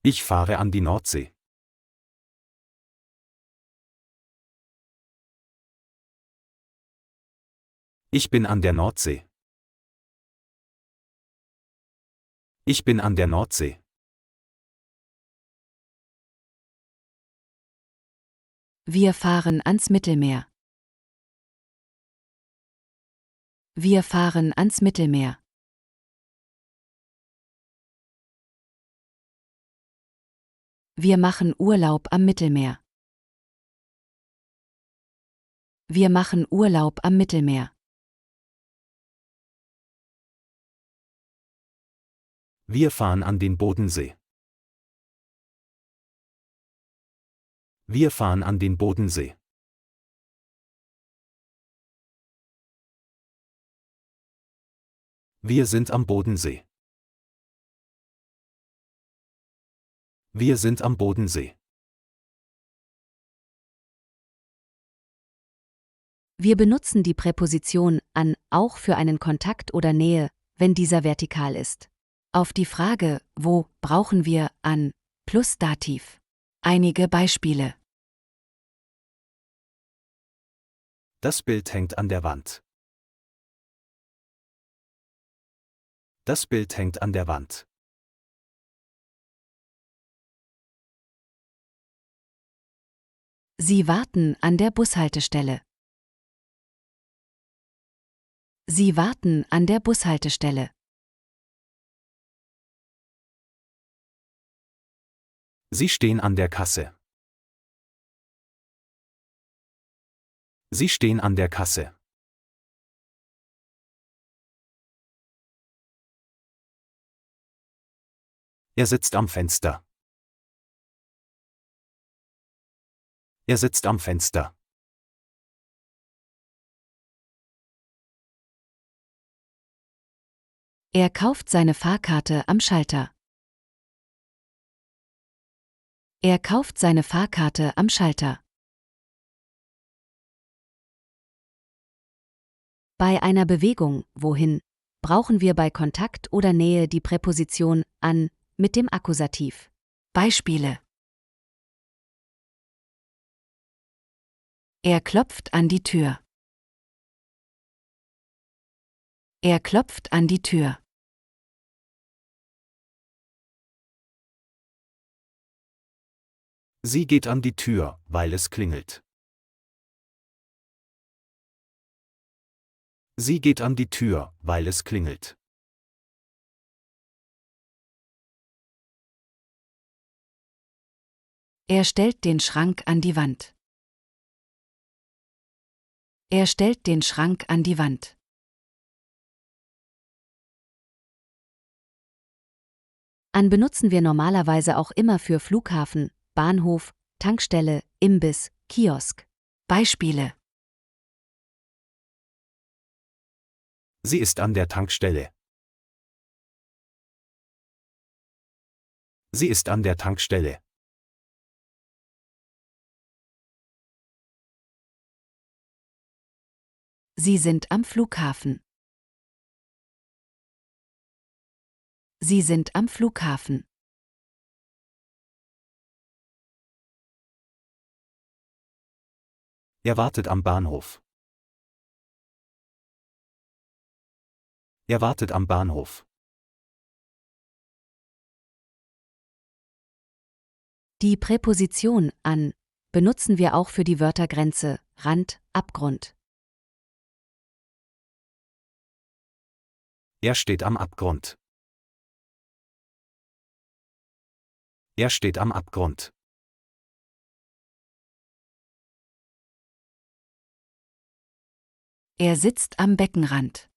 Ich fahre an die Nordsee. Ich bin an der Nordsee. Ich bin an der Nordsee. Wir fahren ans Mittelmeer. Wir fahren ans Mittelmeer. Wir machen Urlaub am Mittelmeer. Wir machen Urlaub am Mittelmeer. Wir fahren an den Bodensee. Wir fahren an den Bodensee. Wir sind am Bodensee. Wir sind am Wir benutzen die Präposition an auch für einen Kontakt oder Nähe, wenn dieser vertikal ist. Auf die Frage, wo, brauchen wir an plus Dativ. Einige Beispiele. Das Bild hängt an der Wand. Das Bild hängt an der Wand. Sie warten an der Bushaltestelle. Sie warten an der Bushaltestelle. Sie stehen an der Kasse. Sie stehen an der Kasse. Er sitzt am Fenster. Er sitzt am Fenster. Er kauft seine Fahrkarte am Schalter. Er kauft seine Fahrkarte am Schalter. Bei einer Bewegung, wohin, brauchen wir bei Kontakt oder Nähe die Präposition an mit dem Akkusativ. Beispiele. Er klopft an die Tür. Er klopft an die Tür. Sie geht an die Tür, weil es klingelt. Sie geht an die Tür, weil es klingelt. Er stellt den Schrank an die Wand. Er stellt den Schrank an die Wand. An benutzen wir normalerweise auch immer für Flughafen, Bahnhof, Tankstelle, Imbiss, Kiosk. Beispiele. Sie ist an der Tankstelle. Sie ist an der Tankstelle. Sie sind am Flughafen. Sie sind am Flughafen. Er wartet am Bahnhof. Er wartet am Bahnhof. Die Präposition an benutzen wir auch für die Wörter Grenze, Rand, Abgrund. Er steht am Abgrund. Er steht am Abgrund. Er sitzt am Beckenrand.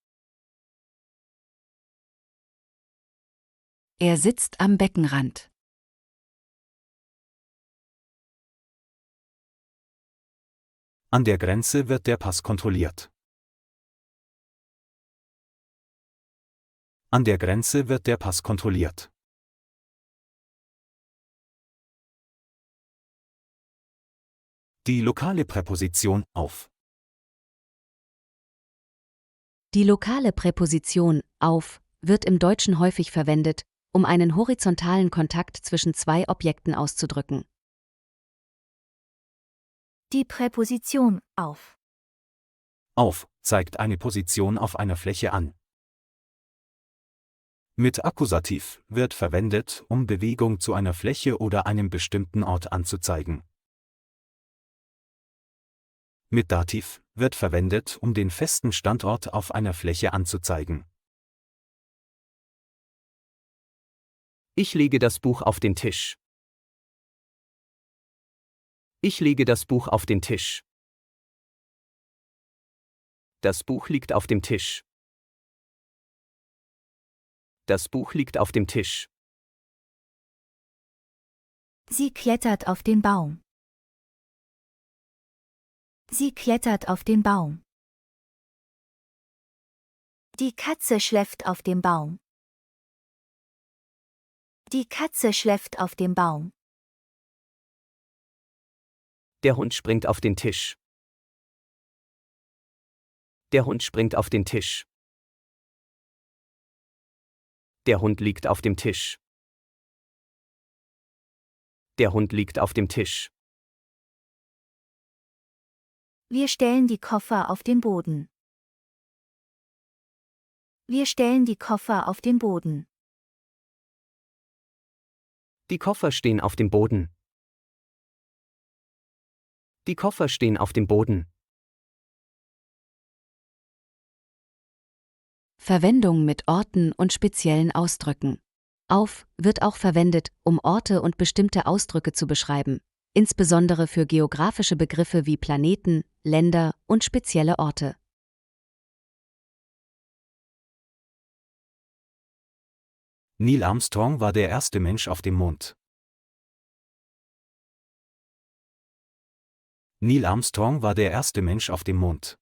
Er sitzt am Beckenrand. An der Grenze wird der Pass kontrolliert. An der Grenze wird der Pass kontrolliert. Die lokale Präposition auf. Die lokale Präposition auf wird im Deutschen häufig verwendet, um einen horizontalen Kontakt zwischen zwei Objekten auszudrücken. Die Präposition auf. Auf zeigt eine Position auf einer Fläche an. Mit Akkusativ wird verwendet, um Bewegung zu einer Fläche oder einem bestimmten Ort anzuzeigen. Mit Dativ wird verwendet, um den festen Standort auf einer Fläche anzuzeigen. Ich lege das Buch auf den Tisch. Ich lege das Buch auf den Tisch. Das Buch liegt auf dem Tisch. Das Buch liegt auf dem Tisch. Sie klettert auf den Baum. Sie klettert auf den Baum. Die Katze schläft auf dem Baum. Die Katze schläft auf dem Baum. Der Hund springt auf den Tisch. Der Hund springt auf den Tisch. Der Hund liegt auf dem Tisch. Der Hund liegt auf dem Tisch. Wir stellen die Koffer auf den Boden. Wir stellen die Koffer auf den Boden. Die Koffer stehen auf dem Boden. Die Koffer stehen auf dem Boden. Verwendung mit Orten und speziellen Ausdrücken. Auf wird auch verwendet, um Orte und bestimmte Ausdrücke zu beschreiben, insbesondere für geografische Begriffe wie Planeten, Länder und spezielle Orte. Neil Armstrong war der erste Mensch auf dem Mond. Neil Armstrong war der erste Mensch auf dem Mond.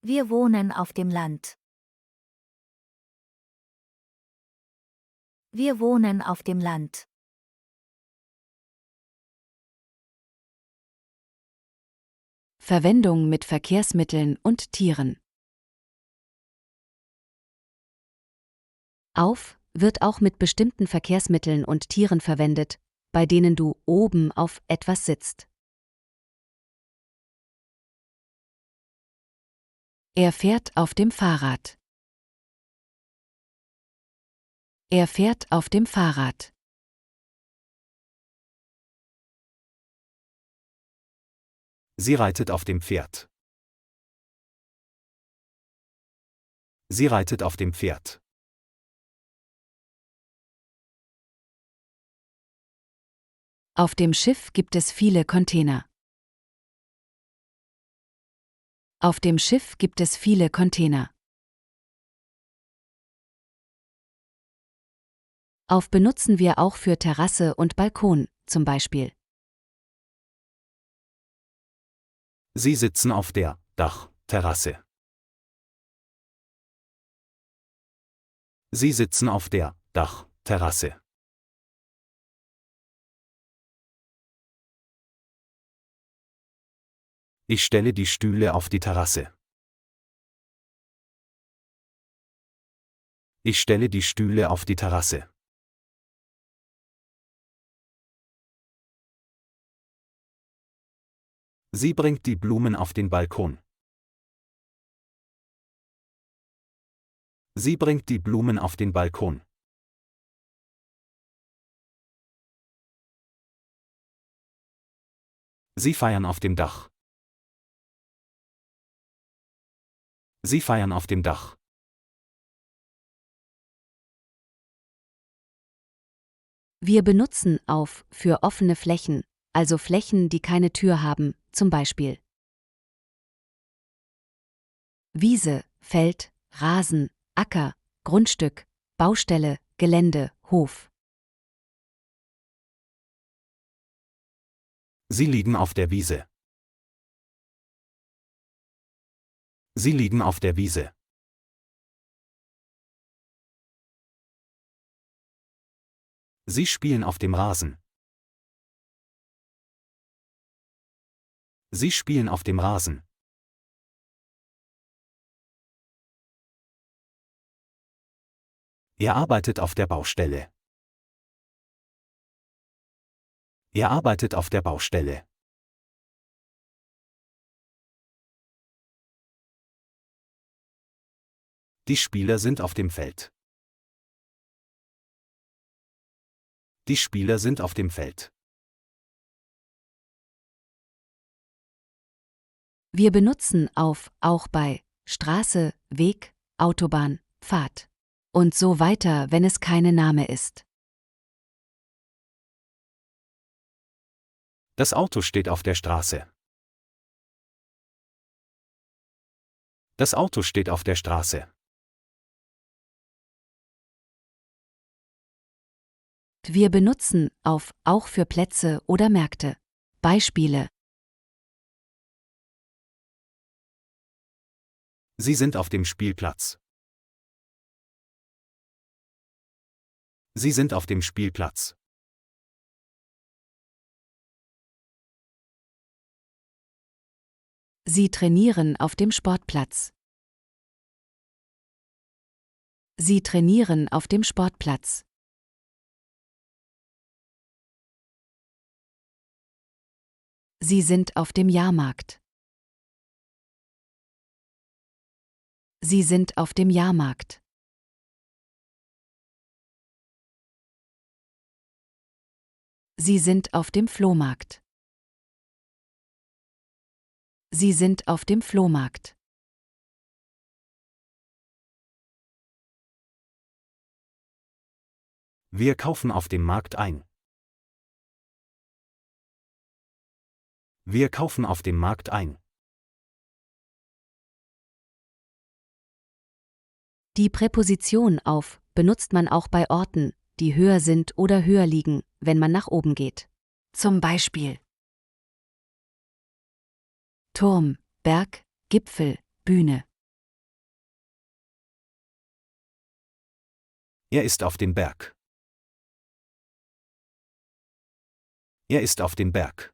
Wir wohnen auf dem Land. Wir wohnen auf dem Land. Verwendung mit Verkehrsmitteln und Tieren. Auf wird auch mit bestimmten Verkehrsmitteln und Tieren verwendet, bei denen du oben auf etwas sitzt. Er fährt auf dem Fahrrad. Er fährt auf dem Fahrrad. Sie reitet auf dem Pferd. Sie reitet auf dem Pferd. Auf dem Schiff gibt es viele Container. Auf dem Schiff gibt es viele Container. Auf benutzen wir auch für Terrasse und Balkon, zum Beispiel. Sie sitzen auf der Dachterrasse. Sie sitzen auf der Dachterrasse. Ich stelle die Stühle auf die Terrasse. Ich stelle die Stühle auf die Terrasse. Sie bringt die Blumen auf den Balkon. Sie bringt die Blumen auf den Balkon. Sie feiern auf dem Dach. Sie feiern auf dem Dach. Wir benutzen auf für offene Flächen, also Flächen, die keine Tür haben, zum Beispiel Wiese, Feld, Rasen, Acker, Grundstück, Baustelle, Gelände, Hof. Sie liegen auf der Wiese. Sie liegen auf der Wiese. Sie spielen auf dem Rasen. Sie spielen auf dem Rasen. Er arbeitet auf der Baustelle. Er arbeitet auf der Baustelle. Die Spieler sind auf dem Feld. Die Spieler sind auf dem Feld. Wir benutzen auf auch bei Straße, Weg, Autobahn, Pfad und so weiter, wenn es keine Name ist. Das Auto steht auf der Straße. Das Auto steht auf der Straße. Wir benutzen auf auch für Plätze oder Märkte. Beispiele: Sie sind auf dem Spielplatz. Sie sind auf dem Spielplatz. Sie trainieren auf dem Sportplatz. Sie trainieren auf dem Sportplatz. Sie sind auf dem Jahrmarkt. Sie sind auf dem Jahrmarkt. Sie sind auf dem Flohmarkt. Sie sind auf dem Flohmarkt. Wir kaufen auf dem Markt ein. Wir kaufen auf dem Markt ein. Die Präposition auf benutzt man auch bei Orten, die höher sind oder höher liegen, wenn man nach oben geht. Zum Beispiel Turm, Berg, Gipfel, Bühne. Er ist auf dem Berg. Er ist auf dem Berg.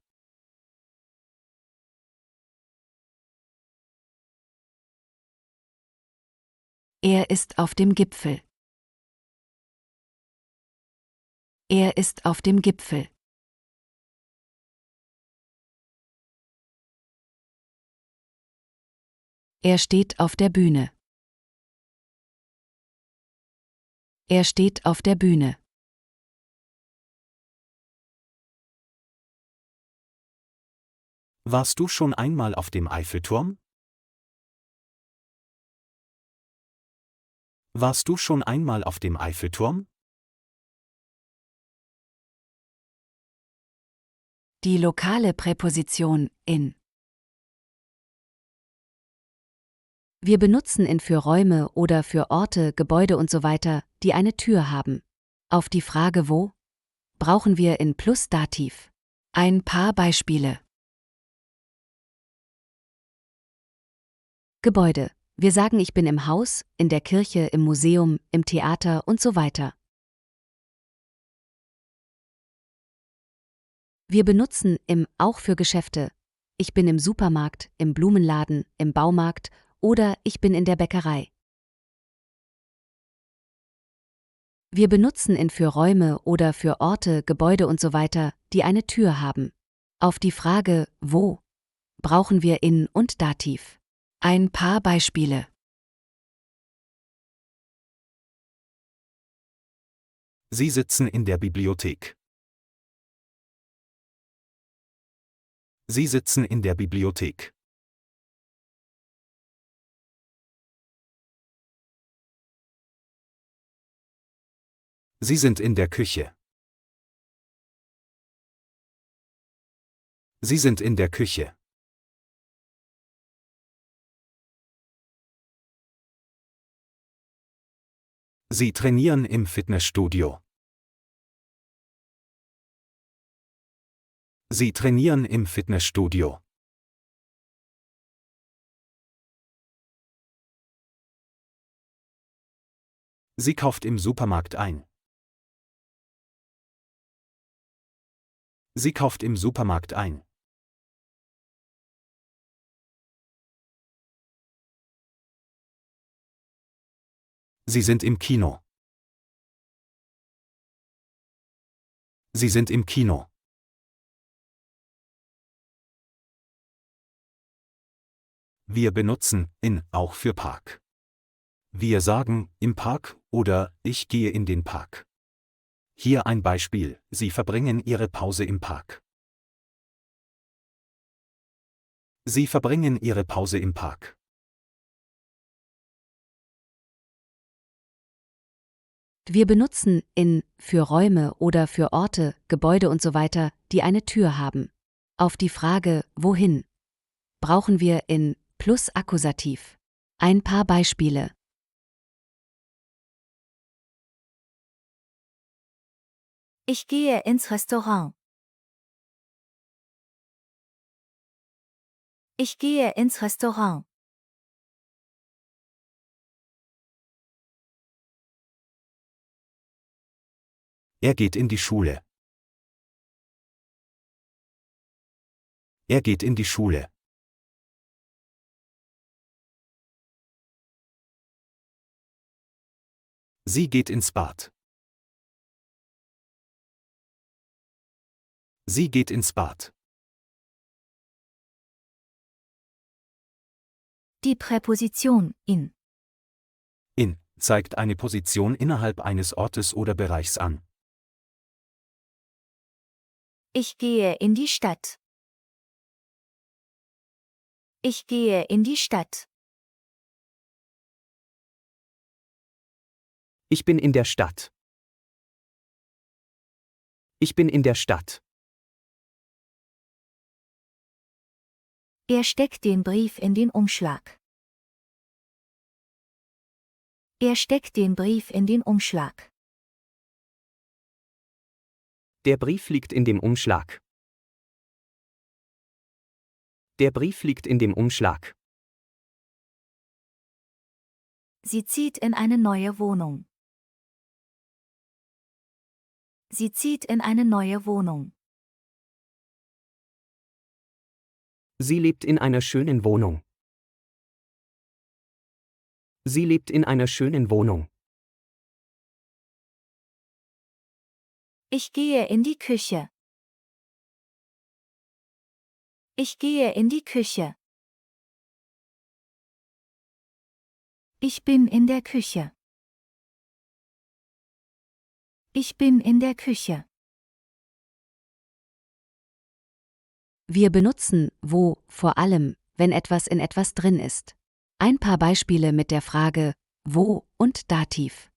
Er ist auf dem Gipfel. Er ist auf dem Gipfel. Er steht auf der Bühne. Er steht auf der Bühne. Warst du schon einmal auf dem Eiffelturm? Warst du schon einmal auf dem Eiffelturm? Die lokale Präposition in. Wir benutzen in für Räume oder für Orte, Gebäude usw., die eine Tür haben. Auf die Frage wo, brauchen wir in plus Dativ. Ein paar Beispiele. Gebäude. Wir sagen, ich bin im Haus, in der Kirche, im Museum, im Theater und so weiter. Wir benutzen im auch für Geschäfte. Ich bin im Supermarkt, im Blumenladen, im Baumarkt oder ich bin in der Bäckerei. Wir benutzen in für Räume oder für Orte, Gebäude usw., die eine Tür haben. Auf die Frage wo, brauchen wir in und Dativ. Ein paar Beispiele. Sie sitzen in der Bibliothek. Sie sitzen in der Bibliothek. Sie sind in der Küche. Sie sind in der Küche. Sie trainieren im Fitnessstudio. Sie trainieren im Fitnessstudio. Sie kauft im Supermarkt ein. Sie kauft im Supermarkt ein. Sie sind im Kino. Sie sind im Kino. Wir benutzen in auch für Park. Wir sagen im Park oder ich gehe in den Park. Hier ein Beispiel: Sie verbringen Ihre Pause im Park. Sie verbringen Ihre Pause im Park. Wir benutzen in für Räume oder für Orte, Gebäude usw., die eine Tür haben. Auf die Frage wohin, brauchen wir in plus Akkusativ. Ein paar Beispiele. Ich gehe ins Restaurant. Ich gehe ins Restaurant. Er geht in die Schule. Er geht in die Schule. Sie geht ins Bad. Sie geht ins Bad. Die Präposition in. In zeigt eine Position innerhalb eines Ortes oder Bereichs an. Ich gehe in die Stadt. Ich gehe in die Stadt. Ich bin in der Stadt. Ich bin in der Stadt. Er steckt den Brief in den Umschlag. Er steckt den Brief in den Umschlag. Der Brief liegt in dem Umschlag. Der Brief liegt in dem Umschlag. Sie zieht in eine neue Wohnung. Sie zieht in eine neue Wohnung. Sie lebt in einer schönen Wohnung. Sie lebt in einer schönen Wohnung. Ich gehe in die Küche. Ich gehe in die Küche. Ich bin in der Küche. Ich bin in der Küche. Wir benutzen wo vor allem, wenn etwas in etwas drin ist. Ein paar Beispiele mit der Frage wo und Dativ.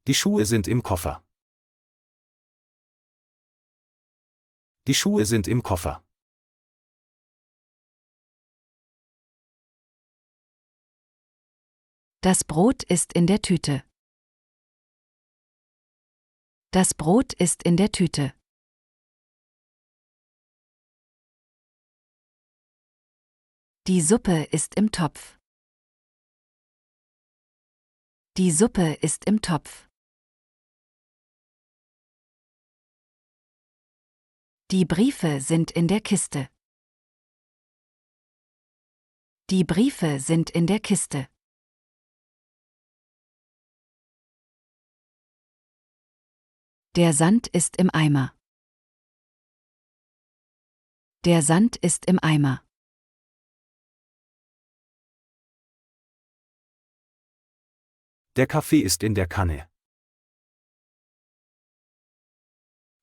Die Schuhe sind im Koffer. Die Schuhe sind im Koffer. Das Brot ist in der Tüte. Das Brot ist in der Tüte. Die Suppe ist im Topf. Die Suppe ist im Topf. Die Briefe sind in der Kiste. Die Briefe sind in der Kiste. Der Sand ist im Eimer. Der Sand ist im Eimer. Der Kaffee ist in der Kanne.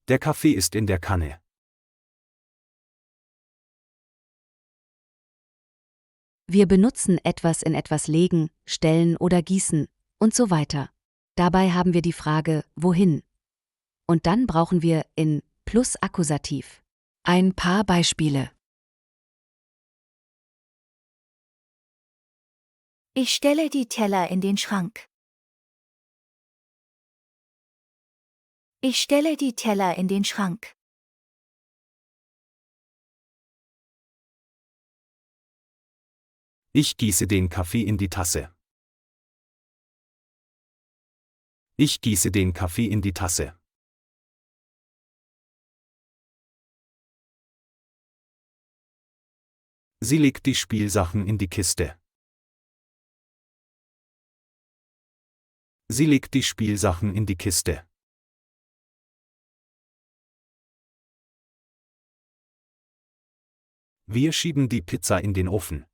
Der Kaffee ist in der Kanne. Wir benutzen etwas in etwas legen, stellen oder gießen und so weiter. Dabei haben wir die Frage wohin. Und dann brauchen wir in plus Akkusativ. Ein paar Beispiele. Ich stelle die Teller in den Schrank. Ich stelle die Teller in den Schrank. Ich gieße den Kaffee in die Tasse. Ich gieße den Kaffee in die Tasse. Sie legt die Spielsachen in die Kiste. Sie legt die Spielsachen in die Kiste. Wir schieben die Pizza in den Ofen.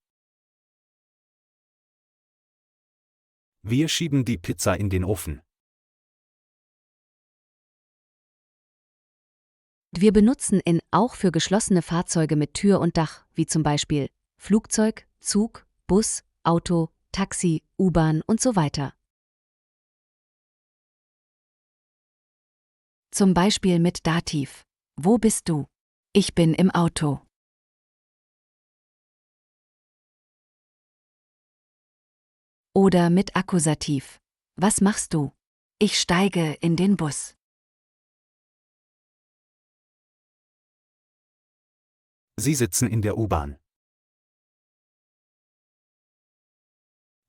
Wir schieben die Pizza in den Ofen. Wir benutzen in auch für geschlossene Fahrzeuge mit Tür und Dach, wie zum Beispiel Flugzeug, Zug, Bus, Auto, Taxi, U-Bahn und so weiter. Zum Beispiel mit Dativ. Wo bist du? Ich bin im Auto. Oder mit Akkusativ. Was machst du? Ich steige in den Bus. Sie sitzen in der U-Bahn.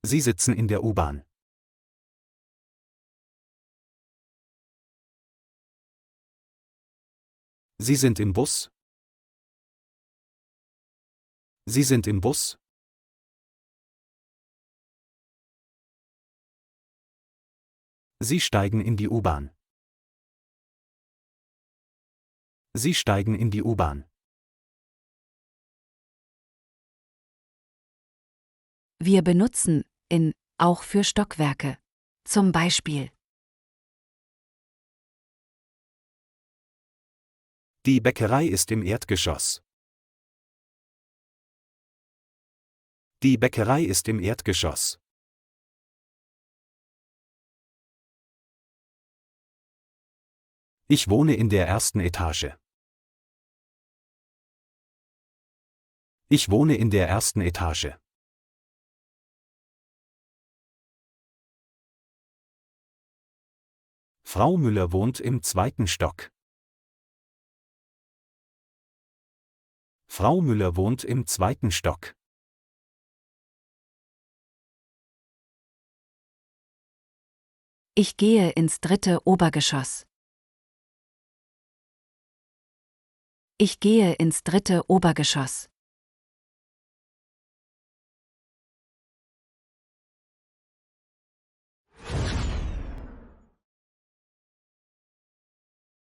Sie sitzen in der U-Bahn. Sie sind im Bus. Sie sind im Bus. Sie steigen in die U-Bahn. Sie steigen in die U-Bahn. Wir benutzen in auch für Stockwerke. Zum Beispiel: Die Bäckerei ist im Erdgeschoss. Die Bäckerei ist im Erdgeschoss. Ich wohne in der ersten Etage. Ich wohne in der ersten Etage. Frau Müller wohnt im zweiten Stock. Frau Müller wohnt im zweiten Stock. Ich gehe ins dritte Obergeschoss. Ich gehe ins dritte Obergeschoss.